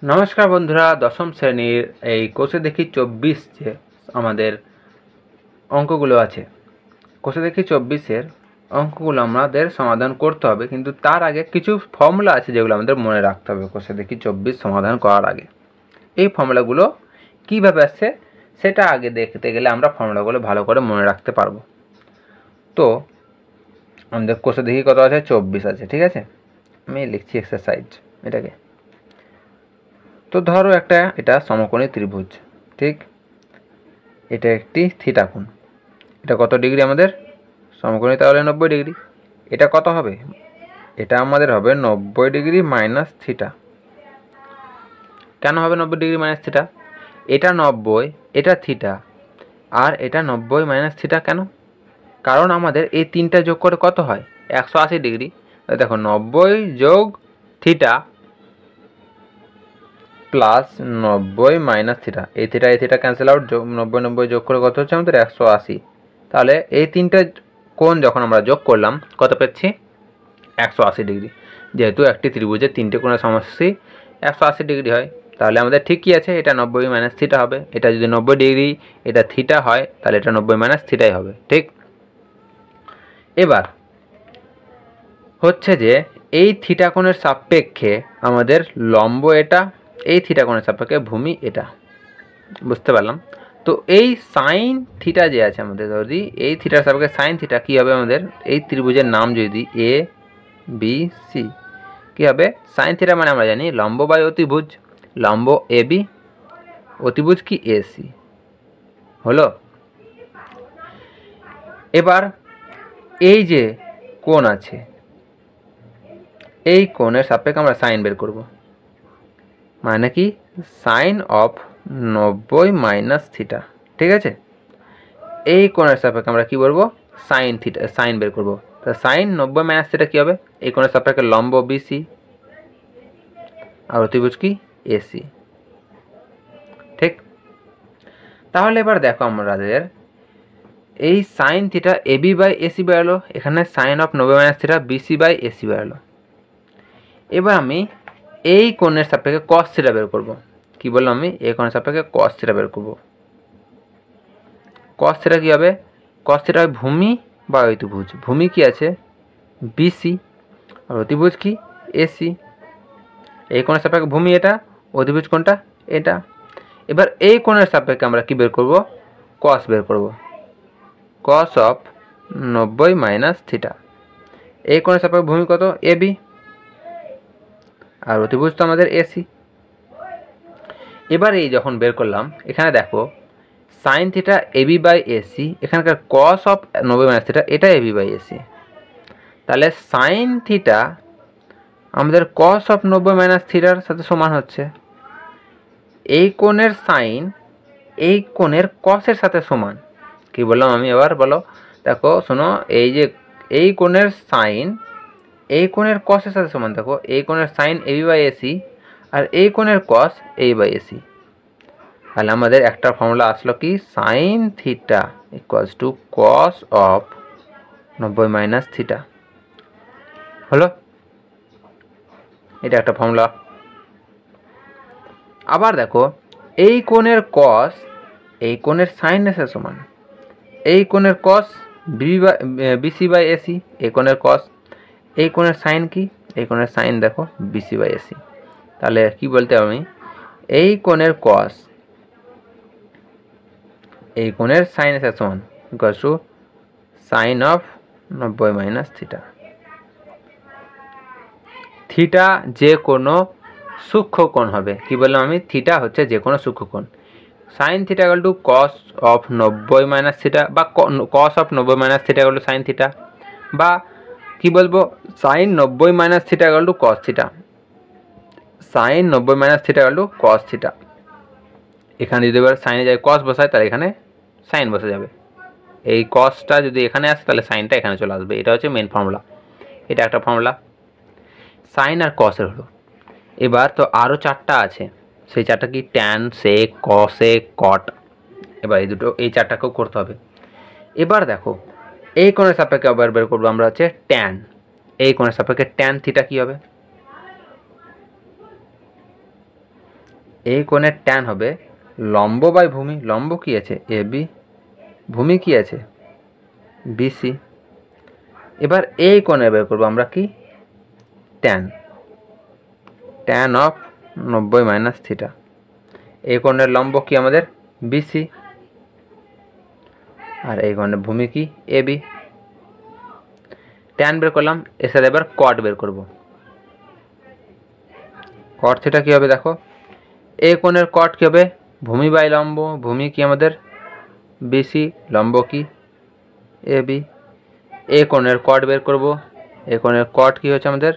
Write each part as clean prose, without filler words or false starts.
নমস্কার বন্ধুরা, দশম শ্রেণীর এই কোষে দেখি 24 যে আমাদের অঙ্কগুলো আছে, কোষে দেখি 24-এর অঙ্কগুলো আমাদের সমাধান করতে হবে, কিন্তু তার আগে কিছু ফর্মুলা আছে যেগুলো আমাদের মনে রাখতে হবে কোষে দেখি 24 সমাধান করার আগে। এই ফর্মুলাগুলো কীভাবে আসছে সেটা আগে দেখতে গেলে আমরা ফর্মুলাগুলো ভালো করে মনে রাখতে পারবো। তো আমাদের কোষে দেখি কত আছে, 24 আছে, ঠিক আছে। আমি লিখছি এক্সারসাইজ এটাকে। তো ধরো এটা সমকোণী ত্রিভুজ, ঠিক। এটা একটি থিটা কোণ। এটা কত ডিগ্রি আমাদের সমকোণী, তাহলে 90 ডিগ্রি। এটা কত হবে, এটা আমাদের হবে 90 ডিগ্রি মাইনাস থিটা। কেন হবে 90 ডিগ্রি মাইনাস থিটা? এটা 90, এটা থিটা, আর এটা 90 মাইনাস থিটা। কেন? কারণ আমাদের এই তিনটা যোগ করে কত হয়, 180 ডিগ্রি। দেখো 90 যোগ থিটা প্লাস 90 মাইনাস থিটা, এই থিটা ক্যান্সেল আউট, 90 যোগ করে কত হচ্ছে আমাদের 180। তাহলে এই তিনটা কোণ যখন আমরা যোগ করলাম কত পেয়েছি, 180 ডিগ্রি। যেহেতু একটি ত্রিভুজের তিনটে কোণের সমষ্টি 180 ডিগ্রি হয়, তাহলে আমাদের ঠিকই আছে, এটা 90 মাইনাস থিটা হবে। এটা যদি 90 ডিগ্রি এটা থিটা হয়, তাহলে এটা 90 মাইনাস থিটাই হবে, ঠিক। এবার হচ্ছে যে এই থিটা কোণের সাপেক্ষে আমাদের লম্ব এটা, এই থিটা কোণের সাপেক্ষে ভূমি এটা, বুঝতে পারলাম। তো এই সাইন থিটা যে আছে আমাদের, যদি এই থিটার সাপেক্ষে সাইন থিটা কী হবে, আমাদের এই ত্রিভুজের নাম যদি এ বি সি, কী হবে সাইন থিটা মানে আমরা জানি লম্ব বাই অতিভুজ, লম্ব এ বি, অতিভুজ কি এ সি হলো। এবার এই যে কোণ আছে, এই কোণের সাপেক্ষে আমরা সাইন বের করব, মানে কি সাইন অফ 90 মাইনাস থিটা, ঠিক আছে। এই কোণের সাপেক্ষে আমরা কি বলবো, সাইন থিটা, সাইন বের করবো। তা সাইন 90 মাইনাস থিটা কী হবে, এই কোণের সাপেক্ষে লম্ব বিসি আর অতিভুজ কি এসি, ঠিক। তাহলে এবার দেখো আমাদের এই sine theta AB by AC বেরোলো, এখানে sine of 90 minus theta BC by AC বেরোলো। এবার আমি এই কোণের সাপেক্ষে কস থিটা বের করবো। কি বললাম আমি, এই কোণের সাপেক্ষে কস থিটা বের করবো। কস থিটা কী হবে, কস থিটা হয় ভূমি বা অতিভুজ। ভূমি কি আছে বিসি, আর অতিভুজ কি এসি। এই কোণের সাপেক্ষে ভূমি এটা, অতিভুজ কোণটা এটা। এবার এই কোণের সাপেক্ষে আমরা কি বের করব, কস বের করব, কস অফ 90 মাইনাস থিটা। এই কোণের সাপেক্ষে ভূমি কত এবি, আর অতিভুজ তো আমাদের এসি। এবার এই যখন বের করলাম, এখানে দেখো sine theta AB by AC, এখানকার কস অফ 90 মাইনাস থিটা এটা এবি বাই এসি। তাহলে সাইন থিটা আমাদের কস অফ 90 মাইনাস থিটার সাথে সমান হচ্ছে, এই কোণের সাইন এই কোণের কসের সাথে সমান। কি বললাম আমি, এবার বলো, দেখো শোনো, এই যে এই কোণের সাইন এই কোণের কসের সাথে সমান। দেখো এই কোণের সাইন এবি বাই এসি আর এই কোণের কস এবি বাই এসি। তাহলে আমাদের একটা ফর্মুলা আসলো কি, sine theta equals to cos of 90 minus theta হলো। এটা একটা ফর্মুলা। আবার দেখো এই কোণের কস এই কোণের সাইনের সাথে সমান, এই কোণের কস বিসি বাই এসি, এই কোণের কস, এই কোণের সাইন কি, এই কোণের সাইন দেখো বিসি বাই এসি। তাহলে কি বলতে হবে আমি, এই কোণের কস এই কোণের সাইনের সাথে সমান equals to sine of 90 minus theta. Theta যে কোনো সূক্ষ্ম কোণ হবে। কি বললাম আমি, থিটা হচ্ছে যে কোনো সূক্ষ্ম কোণ। Sine theta equal to cos of 90 minus theta, বা cos of 90 minus theta equal to sine theta, বা কি বলবো sine 90 minus theta equal to cos theta. Sine 90 minus theta equal to cos theta. এখানে যদি এবার সাইনে যায় কস বসায়, তাহলে এখানে সাইন বসে যাবে। এই কসটা যদি এখানে আসে তাহলে সাইনটা এখানে চলে আসবে। এটা হচ্ছে মেন ফর্মুলা। এটা একটা ফর্মুলা সাইন আর কসের হলো। এবার তো আরও চারটা আছে, সেই চারটা কি, ট্যান, সেক, কসেক, কট। এবার এই চারটাকেও করতে হবে। এবার দেখো এই কোণের সাপেক্ষে আবার বের করবো আমরা হচ্ছে ট্যান। এই কোণের সাপেক্ষে ট্যান থিটা কি হবে, এই কোণের ট্যান হবে লম্ব বাই ভূমি। লম্ব কি আছে? এবি। ভূমি কি আছে? বিসি। এবার এই কোণে বের করবো আমরা কি? Tan. Tan of 90 minus theta. এই কোণের লম্ব কি আমাদের? বিসি। আর এই কোণের ভূমি কি? এবি। ট্যান বের করলাম, এর সাথে এবার কট বের করব। কট থিটা কি হবে দেখো, এই কোণের কট কি হবে? ভূমি বাই লম্ব। ভূমি কি আমাদের? বিসি। লম্ব কি? এবি। এই কোণের কট বের করব। এই কোণের কট কি হচ্ছে আমাদের?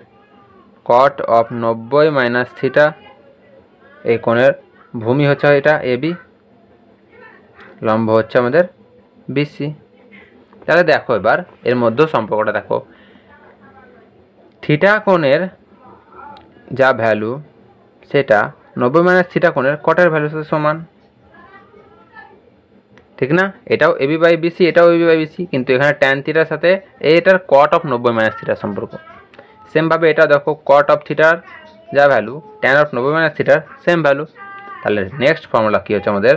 কট অফ 90 মাইনাস থিটা। এই কোণের ভূমি হচ্ছে এটা এবি, লম্ব হচ্ছে আমাদের বিসি। তাহলে দেখো এবার এর মধ্যে সম্পর্কটা দেখো, থিটা কোণের যা ভ্যালু সেটা 90 মাইনাস থিটা কোণের কটের ভ্যালুর সাথে সমান, ঠিক না? এটাও এবি বাই বিসি, এটাও এবি বাই বিসি, কিন্তু এখানে ট্যান থিটার সাথে এটার কট অফ 90 মাইনাস থিটার সম্পর্ক। সেমভাবে এটা দেখো, কট অফ থিটার যা ভ্যালু ট্যান অফ 90 মাইনাস থিটার সেম ভ্যালু। তাহলে নেক্সট ফর্মুলা কি হচ্ছে আমাদের?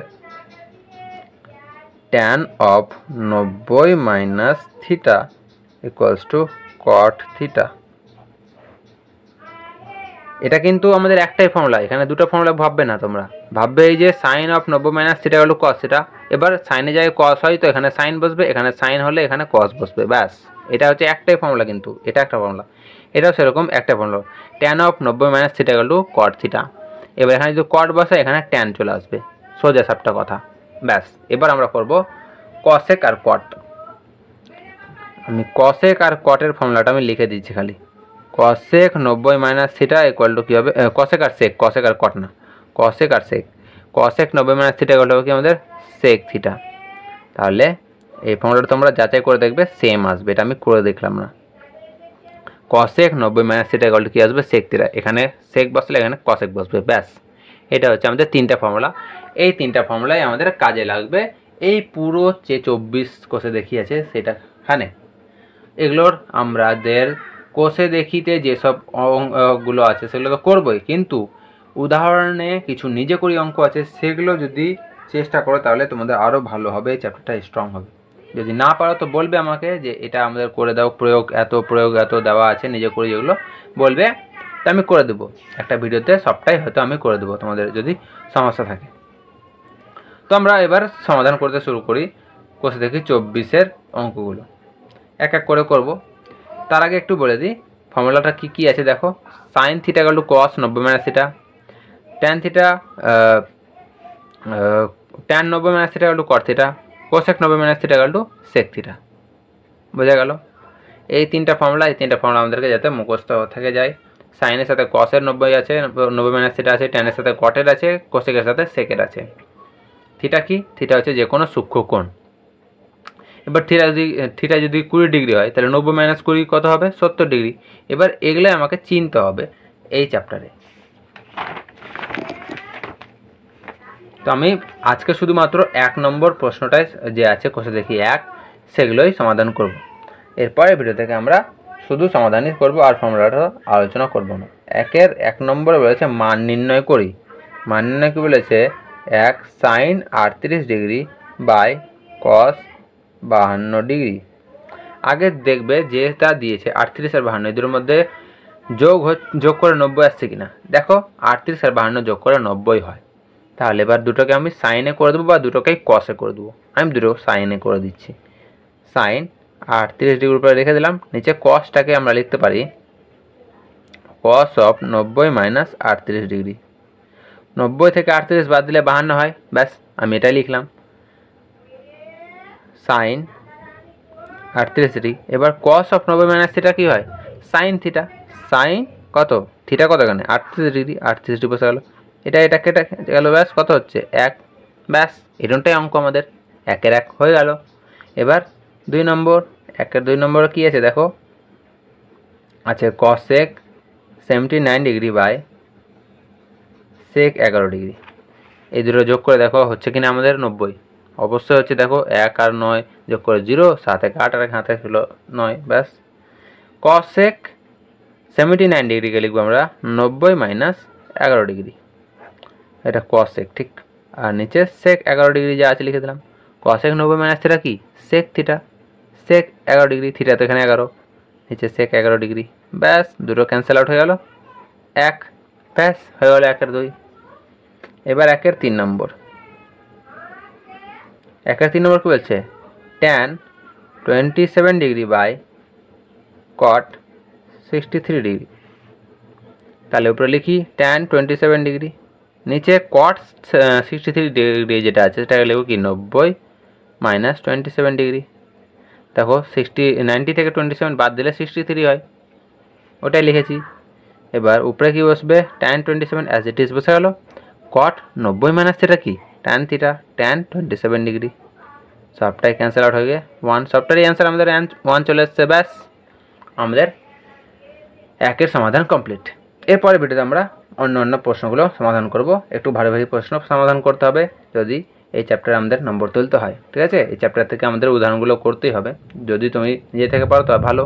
Tan of 90 minus theta equals two cot theta. এটা কিন্তু আমাদের একটাই ফর্মুলা, এখানে দুটো ফর্মুলা ভাববে না তোমরা, ভাববে এই যে সাইন অফ 90 মাইনাস থিটা হলো কস থিটা। এবার সাইনে যায় কস হয় তো এখানে সাইন বসবে, এখানে সাইন হলে এখানে কস বসবে, ব্যাস। এটা হচ্ছে একটাই ফর্মুলা, কিন্তু এটা একটা ফর্মুলা, এটাও সেরকম একটা formula. Tan of 90 minus theta হলো কট থিটা। এবার এখানে যদি কট বসে এখানে ট্যান চলে আসবে, সোজা সাপটা কথা, ব্যাস। এবার আমরা করব কসেক আর কট। আমি কসেক আর কটের ফর্মুলাটা আমি লিখে দিচ্ছি খালি। Cosec 90 minus theta equal to কী হবে? কসেক আর সেক, কসেক আর কট না, কসেক আর sec. Cosec 90 minus theta equal হবে কি আমাদের? Sec theta. তাহলে এই ফর্মুলাটা তোমরা যাচাই করে দেখবে সেম আসবে, এটা আমি করে দেখলাম না। Cosec 90 minus theta equal to কী আসবে? Sec theta. এখানে সেক বসলে এখানে কসেক বসবে, ব্যাস। এটা হচ্ছে আমাদের তিনটা ফর্মুলা। এই তিনটা ফর্মুলাই আমাদের কাজে লাগবে এই পুরো যে 24 কোষে দেখিয়েছে সেটাখানে। এগুলোর আমাদের কোষে দেখিতে যেসব অঙ্কগুলো আছে সেগুলো তো করবোই, কিন্তু উদাহরণে কিছু নিজে করি অঙ্ক আছে, সেগুলো যদি চেষ্টা করো তাহলে তোমাদের আরও ভালো হবে, এই চ্যাপ্টারটা স্ট্রং হবে। যদি না পারো তো বলবে আমাকে যে এটা আমাদের করে দাও, প্রয়োগ এত দেওয়া আছে নিজে করি, যেগুলো বলবে তো আমি করে দেবো একটা ভিডিওতে, সবটাই হয়তো আমি করে দেবো তোমাদের যদি সমস্যা থাকে। তো আমরা এবার সমাধান করতে শুরু করি কোষে দেখি 24-এর অঙ্কগুলো, এক এক করে করব। তার আগে একটু বলে দিই ফর্মুলাটা কি কি আছে দেখো। Sine theta equal to cos 90 minus theta, tan theta tan 90 minus theta equal to cot theta, cosec 90 minus theta equal to sec theta. বোঝা গেল? এই তিনটা ফর্মুলা আমাদেরকে যাতে মুখস্থ থেকে যায়। সাইনের সাথে কসের 90 আছে, 90 মাইনাস থিটা আছে, ট্যানের সাথে কটের আছে, কোসেকের সাথে সেকের আছে। থিটা কি? থিটা হচ্ছে যে কোনো সূক্ষ্ম কোণ। এবার থিটা যদি 20 ডিগ্রি হয় তাহলে 90 মাইনাস 20 কত হবে? 70 ডিগ্রি। এবার এগুলোই আমাকে চিনতে হবে এই চ্যাপ্টারে। তো আমি আজকে শুধুমাত্র 1 নম্বর প্রশ্নটাই যে আছে কোষে দেখি 1, সেগুলোই সমাধান করব। এরপরের ভিডিও থেকে আমরা শুধু সমাধানই করব আর ফর্মুলাটা আলোচনা করব না। 1-এর 1 নম্বরে বলেছে মান নির্ণয় করি। মান নির্ণয় কি বলেছে? 1 sine 38 degree by cos 52 degree. আগে দেখবে যেটা দিয়েছে 38 আর 52, এদের মধ্যে যোগ করে 90 আসছে কিনা। দেখো 38 আর 52 যোগ করে 90 হয়। তাহলে এবার দুটোকে আমি সাইনে করে দেবো বা দুটোকেই কসে করে দেবো। আমি দুটো সাইনে করে দিচ্ছি। সাইন 38 ডিগ্রির উপরে রেখে দিলাম, নিচে কসটাকে আমরা লিখতে পারি কস অফ 90 মাইনাস 38 ডিগ্রি। 90 থেকে 38 বাদ দিলে 52 হয়, ব্যাস আমি এটাই লিখলাম সাইন 38 ডিগ্রি। এবার কস অফ 90 মাইনাস থিটা কী হয়? Sine theta. সাইন কত? থিটা কত? এখানে 38 ডিগ্রি, 38 ডিগ্রি বসে গেল, এটাকে গেল, ব্যাস কত হচ্ছে? 1, ব্যাস। এরকমটাই অঙ্ক আমাদের 1-এর 1 হয়ে গেল। এবার 2 নম্বর, 1-এর 2 নম্বরে কী আছে দেখো, আছে cosec 79 degree by sec 11 degree. এই দুটো যোগ করে দেখো হচ্ছে কিনা আমাদের 90, অবশ্যই হচ্ছে। দেখো 1 আর 9 যোগ করে 0, 7 1 8 আর 1 হাতে ছিল 9, ব্যাস। কসেক 79 ডিগ্রিকে লিখবো আমরা 90 মাইনাস 11 ডিগ্রি। এটা কসেক, ঠিক। আর নিচে সেক 11 ডিগ্রি যা আছে লিখে দিলাম। কসেক 90 মাইনাস থিটা কি সেক থিটা, সেক 11 ডিগ্রি, থিটা তো এখানে 11, নিচে সেক 11 ডিগ্রি। ব্যাস, দুটো ক্যান্সেল আউট হয়ে গেল, 1, ব্যাস হয়ে গেল 1 এর 2। এবার 1 এর 3 নম্বর। 1 এর 3 নম্বর কি বলছে, tan 27 degree by cot 63 degree. তাহলে উপরে লিখি ট্যান 27 ডিগ্রি, নিচে কট 63 ডিগ্রি যেটা আছে সেটাকে লিখব কি 90 মাইনাস 27 ডিগ্রি। দেখো 90 থেকে 27 বাদ দিলে 63 হয়, ওটাই লিখেছি। এবার উপরে কি বসবে, ট্যান 27 অ্যাজ ইট ইজ বসে গেল। কট 90 মাইনাস থিটা কি ট্যান থিটা, ট্যান 27 ডিগ্রি। সবটাই ক্যান্সেল আউট হয়ে গিয়ে 1, সবটারই অ্যান্সার আমাদের 1 চলে এসছে। ব্যাস আমাদের 1 এর সমাধান কমপ্লিট। এরপরে ভিডিওতে আমরা অন্য প্রশ্নগুলো সমাধান করব। একটু ভারী ভারী প্রশ্ন সমাধান করতে হবে যদি এই চ্যাপ্টারে আমাদের নম্বর তুলতে হয়, ঠিক আছে। এই চ্যাপ্টার থেকে আমাদের উদাহরণগুলো করতেই হবে, যদি তুমি নিজে থেকে পারো তো ভালো।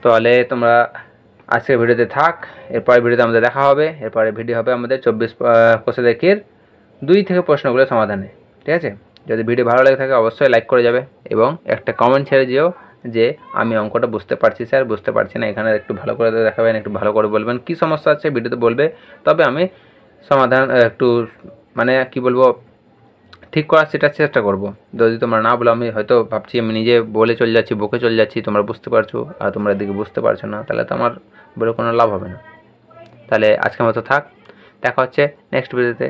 তাহলে তোমরা আজকের ভিডিওতে থাক, এরপরে ভিডিওতে আমাদের দেখা হবে। এরপরে ভিডিও হবে আমাদের 24 কোষে দেখির 2 থেকে প্রশ্নগুলো সমাধানে, ঠিক আছে। যদি ভিডিও ভালো লেগে থাকে অবশ্যই লাইক করে যাবে এবং একটা কমেন্ট ছেড়ে দিও যে আমি অঙ্কটা বুঝতে পারছি স্যার, বুঝতে পারছি না, এখানে একটু ভালো করে দেখাবেন, একটু ভালো করে বলবেন, কী সমস্যা আছে ভিডিওতে বলবে, তবে আমি সমাধান একটু মানে কি বলবো ঠিক করার সেটা চেষ্টা করব। যদি তোমরা না বলো আমি হয়তো ভাবছি আমি নিজে বলে চলে যাচ্ছি, বকে চলে যাচ্ছি, তোমরা বুঝতে পারছো আর তোমরা এদিকে বুঝতে পারছো না, তাহলে তো আমার বলে কোনো লাভ হবে না। তাহলে আজকের মতো থাক, দেখা হচ্ছে নেক্সট ভিডিওতে।